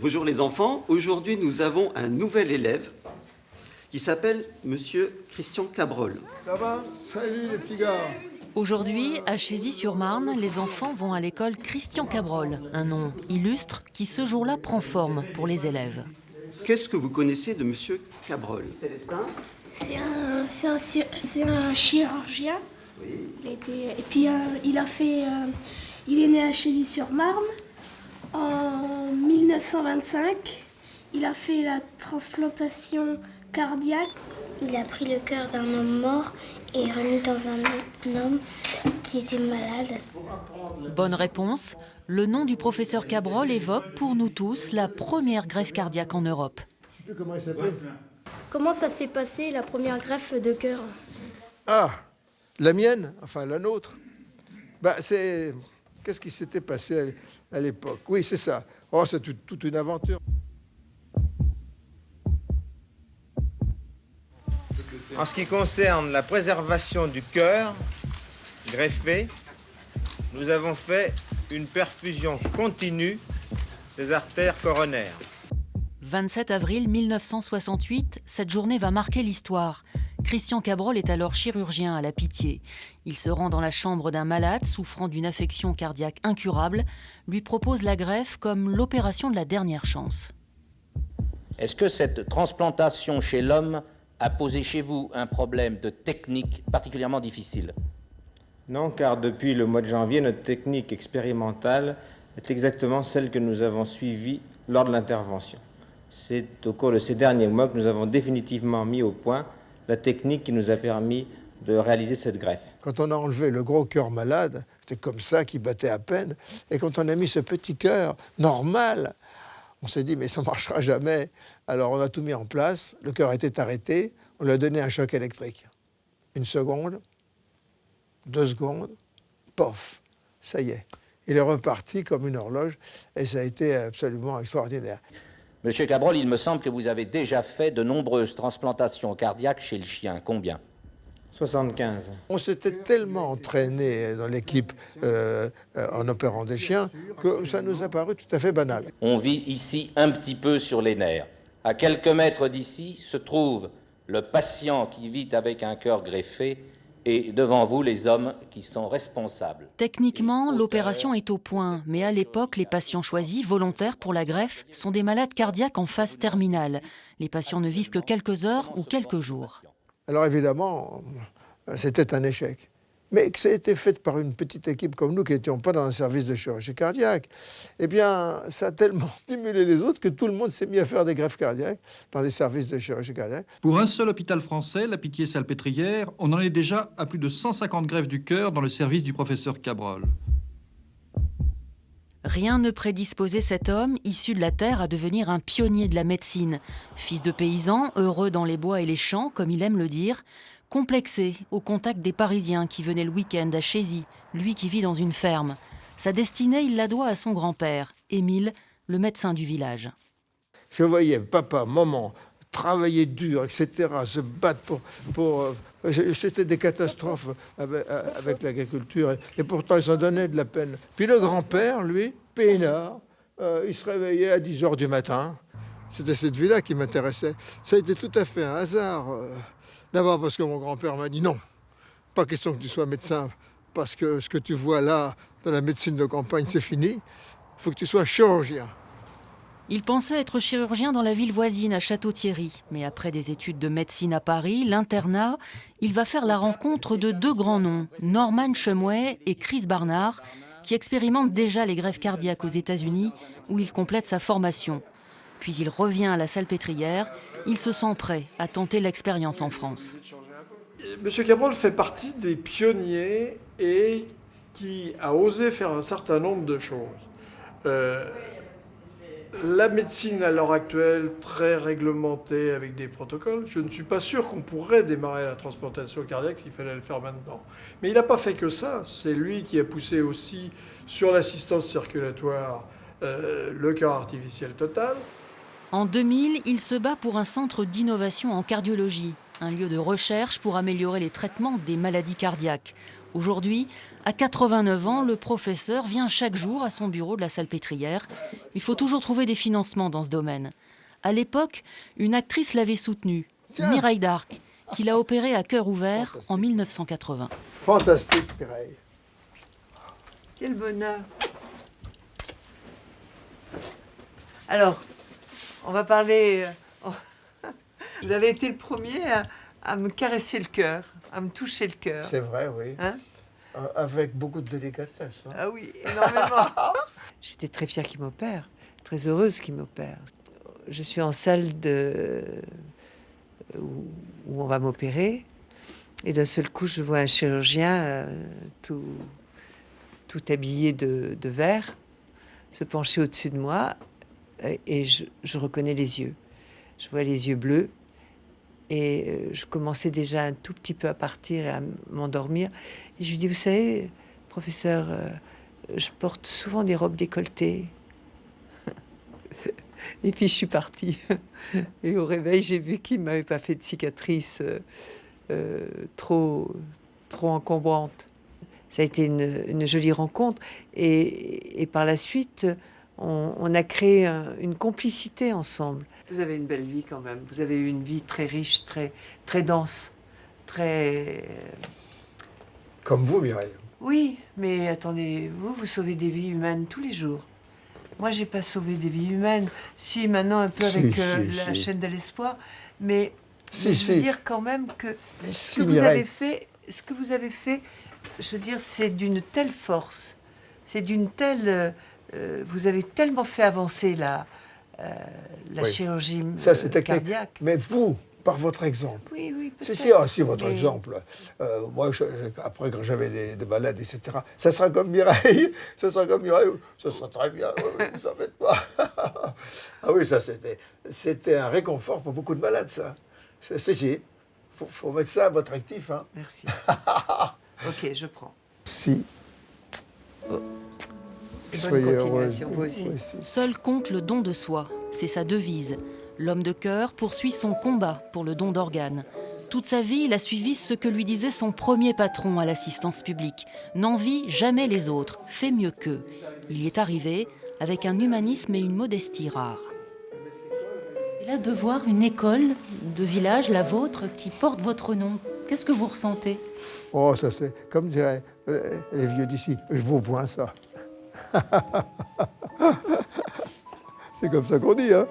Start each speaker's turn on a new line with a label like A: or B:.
A: Bonjour les enfants, aujourd'hui nous avons un nouvel élève qui s'appelle Monsieur Christian Cabrol.
B: Ça va? Salut les petits gars.
C: Aujourd'hui, à Chézy-sur-Marne, les enfants vont à l'école Christian Cabrol, un nom illustre qui ce jour-là prend forme pour les élèves.
A: Qu'est-ce que vous connaissez de Monsieur Cabrol? Célestin?
D: C'est un chirurgien.
A: Oui.
D: Il est né à Chézy-sur-Marne en 1925. Il a fait la transplantation cardiaque.
E: Il a pris le cœur d'un homme mort et remis dans un homme qui était malade.
C: Bonne réponse. Le nom du professeur Cabrol évoque pour nous tous la première greffe cardiaque en Europe.
B: Tu sais comment il s'appelle?
D: Comment ça s'est passé, la première greffe de cœur?
B: Ah, la mienne, enfin la nôtre. Qu'est-ce qui s'était passé à l'époque? Oui, c'est ça. Oh, c'est toute une aventure.
F: En ce qui concerne la préservation du cœur greffé, nous avons fait une perfusion continue des artères coronaires.
C: 27 avril 1968, cette journée va marquer l'histoire. Christian Cabrol est alors chirurgien à la Pitié. Il se rend dans la chambre d'un malade souffrant d'une affection cardiaque incurable, lui propose la greffe comme l'opération de la dernière chance.
G: Est-ce que cette transplantation chez l'homme a posé chez vous un problème de technique particulièrement difficile?
F: Non, car depuis le mois de janvier, notre technique expérimentale est exactement celle que nous avons suivie lors de l'intervention. C'est au cours de ces derniers mois que nous avons définitivement mis au point la technique qui nous a permis de réaliser cette greffe.
B: Quand on a enlevé le gros cœur malade, c'était comme ça, qui battait à peine. Et quand on a mis ce petit cœur normal, on s'est dit, mais ça ne marchera jamais. Alors on a tout mis en place, le cœur était arrêté, on lui a donné un choc électrique. 1 seconde, 2 secondes, pof, ça y est. Il est reparti comme une horloge et ça a été absolument extraordinaire.
G: Monsieur Cabrol, il me semble que vous avez déjà fait de nombreuses transplantations cardiaques chez le chien. Combien?
F: 75.
B: On s'était tellement entraîné dans l'équipe en opérant des chiens que ça nous a paru tout à fait banal.
G: On vit ici un petit peu sur les nerfs. À quelques mètres d'ici se trouve le patient qui vit avec un cœur greffé et devant vous les hommes qui sont responsables.
C: Techniquement, l'opération est au point, mais à l'époque, les patients choisis, volontaires pour la greffe, sont des malades cardiaques en phase terminale. Les patients ne vivent que quelques heures ou quelques jours.
B: Alors évidemment, c'était un échec. Mais que ça a été fait par une petite équipe comme nous qui n'étions pas dans un service de chirurgie cardiaque, eh bien, ça a tellement stimulé les autres que tout le monde s'est mis à faire des greffes cardiaques dans des services de chirurgie cardiaque.
H: Pour un seul hôpital français, la Pitié-Salpêtrière, on en est déjà à plus de 150 greffes du cœur dans le service du professeur Cabrol.
C: Rien ne prédisposait cet homme, issu de la terre, à devenir un pionnier de la médecine. Fils de paysan, heureux dans les bois et les champs, comme il aime le dire, complexé au contact des Parisiens qui venaient le week-end à Chézy, lui qui vit dans une ferme. Sa destinée, il la doit à son grand-père, Émile, le médecin du village.
B: Je voyais papa, maman travailler dur, etc., se battre pour c'était des catastrophes avec l'agriculture. Et pourtant, ils s'en donnaient de la peine. Puis le grand-père, lui, peinard, il se réveillait à 10 h du matin. C'était cette vie-là qui m'intéressait. Ça a été tout à fait un hasard. D'abord parce que mon grand-père m'a dit non, pas question que tu sois médecin, parce que ce que tu vois là, dans la médecine de campagne, c'est fini. Il faut que tu sois chirurgien.
C: Il pensait être chirurgien dans la ville voisine, à Château-Thierry. Mais après des études de médecine à Paris, l'internat, il va faire la rencontre de 2 grands noms, Norman Shumway et Chris Barnard, qui expérimentent déjà les greffes cardiaques aux États-Unis, où il complète sa formation. Puis il revient à la Salpêtrière. Il se sent prêt à tenter l'expérience en France.
I: Monsieur Cabrol fait partie des pionniers et qui a osé faire un certain nombre de choses. La médecine à l'heure actuelle, très réglementée avec des protocoles, je ne suis pas sûr qu'on pourrait démarrer la transplantation cardiaque s'il fallait le faire maintenant. Mais il n'a pas fait que ça. C'est lui qui a poussé aussi sur l'assistance circulatoire le cœur artificiel total.
C: En 2000, il se bat pour un centre d'innovation en cardiologie, un lieu de recherche pour améliorer les traitements des maladies cardiaques. Aujourd'hui, à 89 ans, le professeur vient chaque jour à son bureau de la Salpêtrière. Il faut toujours trouver des financements dans ce domaine. À l'époque, une actrice l'avait soutenu, Mireille d'Arc, qui l'a opérée à cœur ouvert en 1980.
B: Fantastique, Mireille.
J: Quel bonheur. Alors, on va parler... Vous avez été le premier à me caresser le cœur, à me toucher le cœur.
B: C'est vrai, oui.
J: Hein?
B: Avec beaucoup de délicatesse. Hein.
J: Ah oui, énormément. J'étais très fière qu'il m'opère, très heureuse qu'il m'opère. Je suis en salle où on va m'opérer, et d'un seul coup, je vois un chirurgien tout habillé de vert se pencher au-dessus de moi, et je reconnais les yeux. Je vois les yeux bleus, et je commençais déjà un tout petit peu à partir et à m'endormir. Et je lui dis, vous savez, professeur, je porte souvent des robes décolletées. Et puis je suis partie. Et au réveil, j'ai vu qu'il ne m'avait pas fait de cicatrice trop encombrante. Ça a été une jolie rencontre. Et par la suite, on a créé une complicité ensemble. Vous avez une belle vie quand même. Vous avez eu une vie très riche, très dense, très...
B: Comme vous, Mireille.
J: Oui, mais attendez, vous sauvez des vies humaines tous les jours. Moi, j'ai pas sauvé des vies humaines. Si, maintenant, un peu avec la chaîne de l'espoir. Mais je veux dire quand même que ce que vous avez fait, je veux dire, c'est d'une telle force. C'est d'une telle... vous avez tellement fait avancer la chirurgie cardiaque.
B: Mais vous, par votre exemple.
J: Oui,
B: peut-être. Si, votre exemple. Moi, après, quand j'avais des malades, etc., ça sera comme Mireille. Ça sera très bien. Ne vous en faites pas. Ah oui, ça, c'était un réconfort pour beaucoup de malades, ça. Si. Faut mettre ça à votre actif. Hein.
J: Merci. Ok, je prends.
B: Si.
J: Bonne continuation, vous aussi.
C: Seul compte le don de soi, c'est sa devise. L'homme de cœur poursuit son combat pour le don d'organes. Toute sa vie, il a suivi ce que lui disait son premier patron à l'assistance publique. N'envie jamais les autres, fais mieux qu'eux. Il y est arrivé avec un humanisme et une modestie rares. Et là, de voir une école de village, la vôtre, qui porte votre nom, qu'est-ce que vous ressentez?
B: Oh, ça c'est, comme diraient les vieux d'ici, je vous point ça. C'est comme ça qu'on dit, hein.